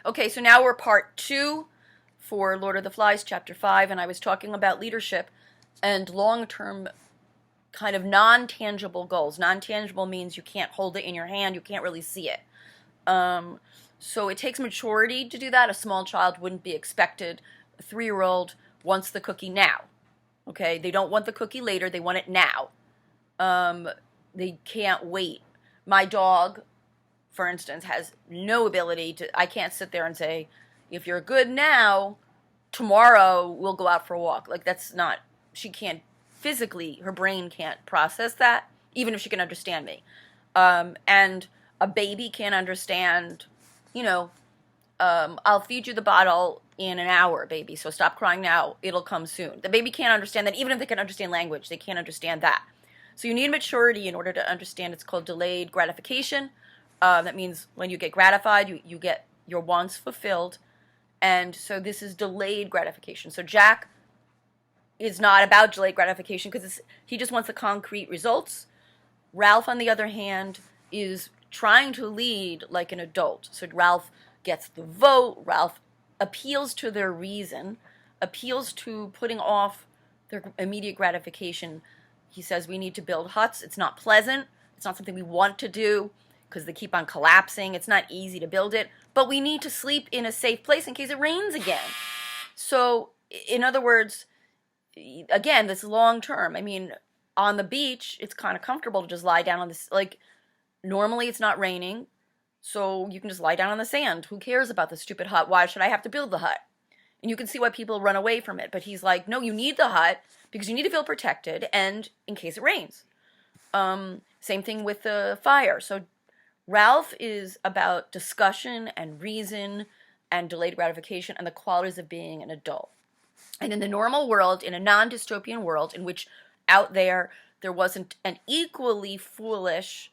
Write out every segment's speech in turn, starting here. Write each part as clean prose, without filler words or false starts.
Okay, so now we're part 2 for Lord of the Flies, chapter 5, and I was talking about leadership and long-term kind of non-tangible goals. Non-tangible means you can't hold it in your hand, you can't really see it. So it takes maturity to do that. A small child wouldn't be expected. A 3-year-old wants the cookie now. Okay, they don't want the cookie later, they want it now. They can't wait. My dog, for instance, has no ability to, I can't sit there and say, if you're good now, tomorrow we'll go out for a walk. Like, that's not, she can't physically, her brain can't process that, even if she can understand me. And a baby can't understand, I'll feed you the bottle in an hour, baby, so stop crying now, it'll come soon. The baby can't understand that, even if they can understand language, they can't understand that. So you need maturity in order to understand. It's called delayed gratification. That means when you get gratified, you get your wants fulfilled. And so this is delayed gratification. So Jack is not about delayed gratification because he just wants the concrete results. Ralph, on the other hand, is trying to lead like an adult. So Ralph gets the vote. Ralph appeals to their reason, appeals to putting off their immediate gratification. He says we need to build huts. It's not pleasant. It's not something we want to do because they keep on collapsing. It's not easy to build it. But we need to sleep in a safe place in case it rains again. So, in other words, again, this long term. I mean, on the beach, it's kind of comfortable to just lie down on this. Like, normally it's not raining, so you can just lie down on the sand. Who cares about the stupid hut? Why should I have to build the hut? And you can see why people run away from it. But he's like, no, you need the hut because you need to feel protected and in case it rains. Same thing with the fire. So Ralph is about discussion and reason and delayed gratification and the qualities of being an adult. And in the normal world, in a non-dystopian world in which out there wasn't an equally foolish,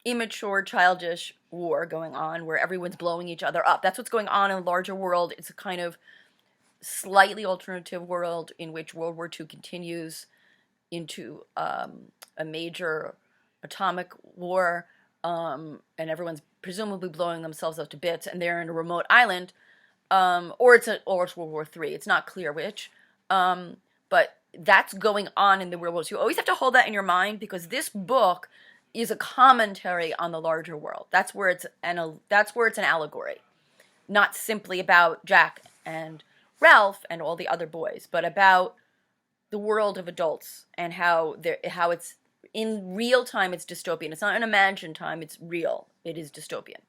immature, childish war going on where everyone's blowing each other up. That's what's going on in the larger world. It's a kind of slightly alternative world in which World War II continues into a major atomic war, and everyone's presumably blowing themselves up to bits, and they're in a remote island, or it's World War III. It's not clear which, but that's going on in the real world. So you always have to hold that in your mind because this book is a commentary on the larger world. That's where it's an allegory, not simply about Jack and Ralph and all the other boys, but about the world of adults and how it's in real time. It's dystopian. It's not an imagined time. It's real. It is dystopian.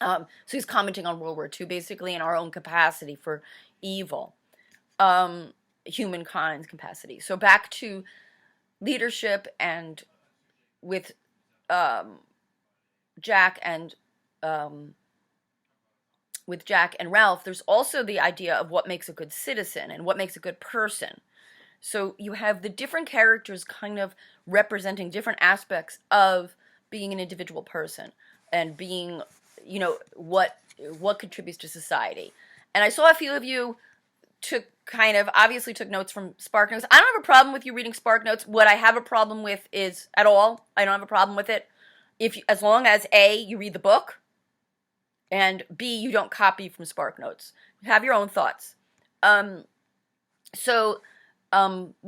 So he's commenting on World War II, basically, in our own capacity for evil, humankind's capacity. So back to leadership and with Jack and Ralph, there's also the idea of what makes a good citizen and what makes a good person. So you have the different characters kind of representing different aspects of being an individual person and being, what contributes to society. And I saw a few of you obviously took notes from Spark Notes. I don't have a problem with you reading Spark Notes. What I have a problem with is, I don't have a problem with it as long as A, you read the book, and B, you don't copy from Spark Notes. Have your own thoughts. What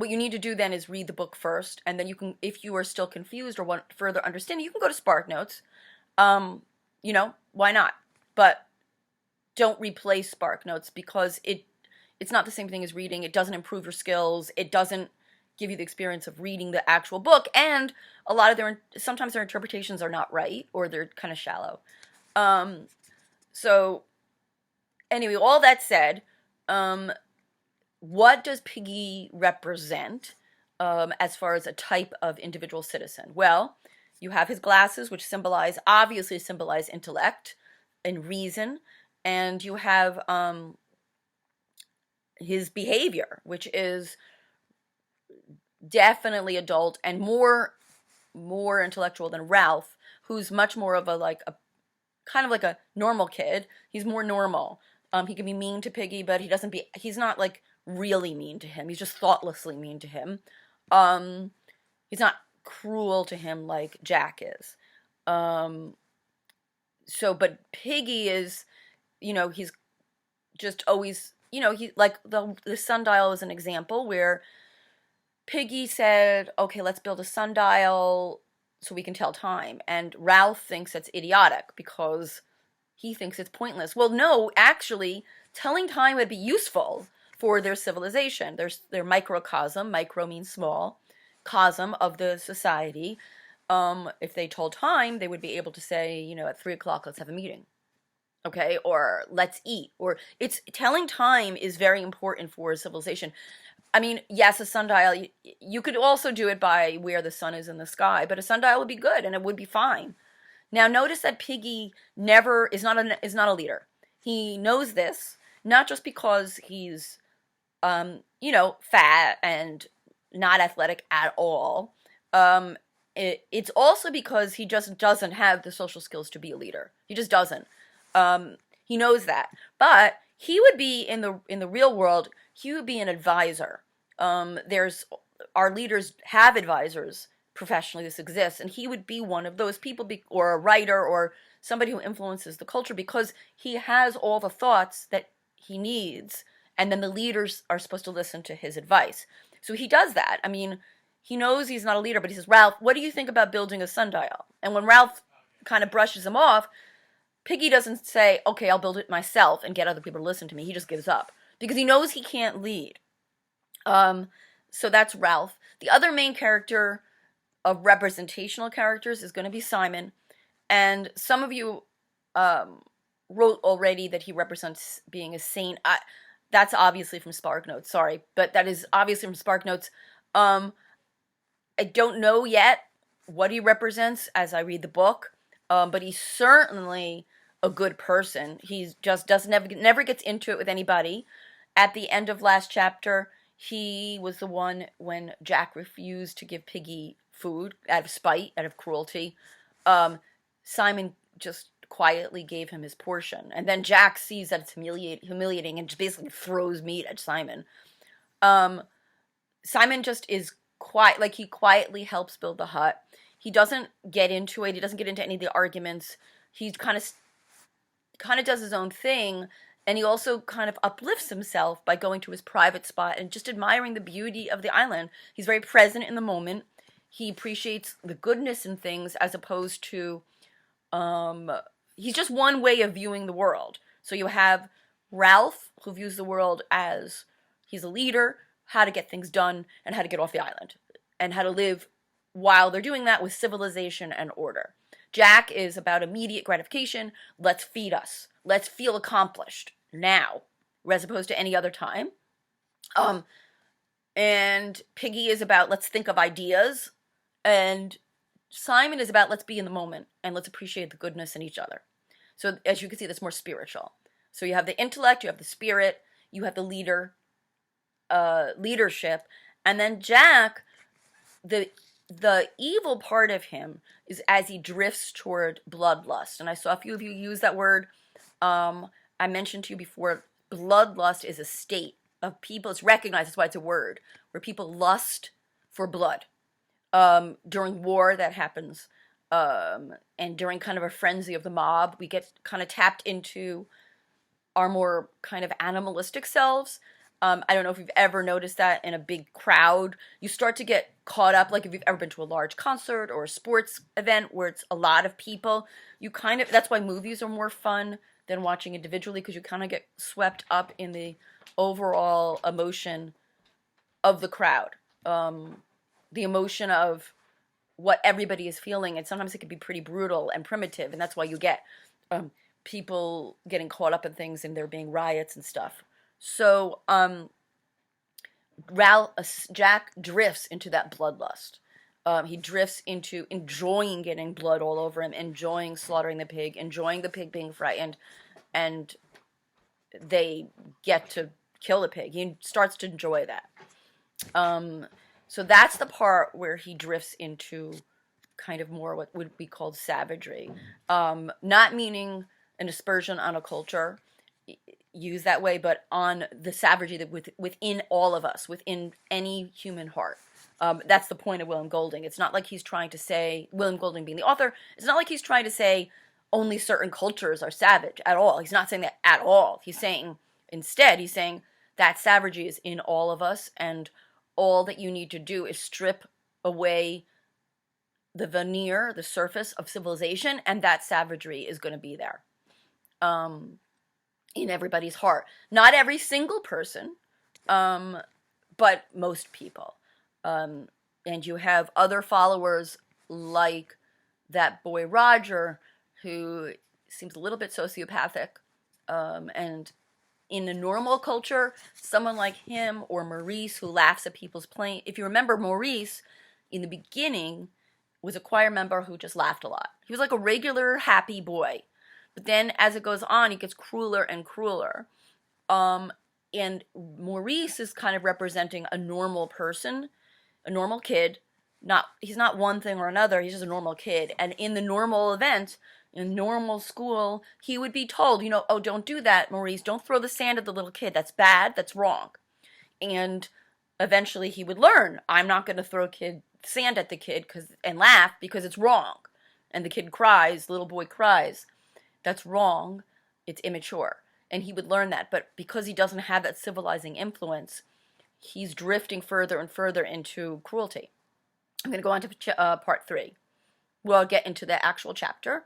you need to do then is read the book first, and then you can, if you are still confused or want further understanding, you can go to Spark Notes. Why not? But don't replace Spark Notes because it's not the same thing as reading. It doesn't improve your skills. It doesn't give you the experience of reading the actual book, and a lot of sometimes their interpretations are not right, or they're kind of shallow. So anyway, all that said, what does Piggy represent as far as a type of individual citizen? Well, you have his glasses, which obviously symbolize intellect and reason, and you have his behavior, which is definitely adult and more intellectual than Ralph, who's much more of a kind of like a normal kid. He's more normal. He can be mean to Piggy, but he's not like really mean to him. He's just thoughtlessly mean to him. He's not cruel to him like Jack is. So, but Piggy is, he's just always, he like the sundial is an example where Piggy said, okay, let's build a sundial so we can tell time. And Ralph thinks it's idiotic because he thinks it's pointless. Well, no, actually, telling time would be useful for their civilization. There's their microcosm. Micro means small. Cosm of the society. If they told time, they would be able to say, at 3 o'clock, let's have a meeting. Okay, or let's eat. Or it's telling time is very important for a civilization. I mean, yes, a sundial, you could also do it by where the sun is in the sky, but a sundial would be good and it would be fine. Now, notice that Piggy never is not a leader. He knows this, not just because he's, fat and not athletic at all. It's also because he just doesn't have the social skills to be a leader. He just doesn't. He knows that, but he would be in the real world. He would be an advisor. There's our leaders have advisors professionally. This exists, and he would be one of those people, or a writer, or somebody who influences the culture because he has all the thoughts that he needs, and then the leaders are supposed to listen to his advice. So he does that. I mean, he knows he's not a leader, but he says, Ralph, what do you think about building a sundial? And when Ralph kind of brushes him off, Piggy doesn't say, okay, I'll build it myself and get other people to listen to me. He just gives up because he knows he can't lead. So that's Ralph. The other main character of representational characters is going to be Simon. And some of you wrote already that he represents being a saint. That's obviously from SparkNotes, sorry. But that is obviously from SparkNotes. I don't know yet what he represents as I read the book. But he's certainly a good person. He just never gets into it with anybody. At the end of last chapter, he was the one when Jack refused to give Piggy food out of spite, out of cruelty. Simon just quietly gave him his portion. And then Jack sees that it's humiliating and just basically throws meat at Simon. Simon just is quiet, like he quietly helps build the hut. He doesn't get into it. He doesn't get into any of the arguments. He kind of does his own thing, and he also kind of uplifts himself by going to his private spot and just admiring the beauty of the island. He's very present in the moment. He appreciates the goodness in things as opposed to he's just one way of viewing the world. So you have Ralph, who views the world as he's a leader, how to get things done, and how to get off the island, and how to live while they're doing that with civilization and order. Jack is about immediate gratification. Let's feed us. Let's feel accomplished now, as opposed to any other time. And Piggy is about let's think of ideas. And Simon is about let's be in the moment and let's appreciate the goodness in each other. So as you can see, that's more spiritual. So you have the intellect, you have the spirit, you have the leadership, and then Jack, the evil part of him is as he drifts toward bloodlust. And I saw a few of you use that word. I mentioned to you before, bloodlust is a state of people. It's recognized, that's why it's a word, where people lust for blood. During war, that happens. And during kind of a frenzy of the mob, we get kind of tapped into our more kind of animalistic selves. I don't know if you've ever noticed that in a big crowd. You start to get caught up, like if you've ever been to a large concert or a sports event where it's a lot of people, that's why movies are more fun than watching individually, because you kind of get swept up in the overall emotion of the crowd. The emotion of what everybody is feeling, and sometimes it can be pretty brutal and primitive, and that's why you get people getting caught up in things and there being riots and stuff. So, Jack drifts into that bloodlust. He drifts into enjoying getting blood all over him, enjoying slaughtering the pig, enjoying the pig being frightened, and they get to kill the pig. He starts to enjoy that. So that's the part where he drifts into kind of more what would be called savagery. Not meaning an aspersion on a culture used that way, but on the savagery that within all of us, within any human heart. That's the point of William Golding. It's not like he's trying to say, William Golding being the author, it's not like he's trying to say, only certain cultures are savage at all. He's not saying that at all. He's saying, instead, he's saying that savagery is in all of us, and all that you need to do is strip away the veneer, the surface of civilization, and that savagery is going to be there in everybody's heart. Not every single person, but most people. And you have other followers like that boy Roger, who seems a little bit sociopathic. And in a normal culture, someone like him or Maurice, who laughs at people's plane. If you remember, Maurice, in the beginning, was a choir member who just laughed a lot. He was like a regular happy boy. But then as it goes on, he gets crueler and crueler. And Maurice is kind of representing a normal person, a normal kid. He's not one thing or another, he's just a normal kid. And in the normal event, in normal school, he would be told, oh, don't do that, Maurice. Don't throw the sand at the little kid. That's bad. That's wrong. And eventually he would learn, I'm not going to throw sand at the kid and laugh because it's wrong. And the kid cries, little boy cries. That's wrong. It's immature. And he would learn that. But because he doesn't have that civilizing influence, he's drifting further and further into cruelty. I'm going to go on to part 3. We'll get into the actual chapter.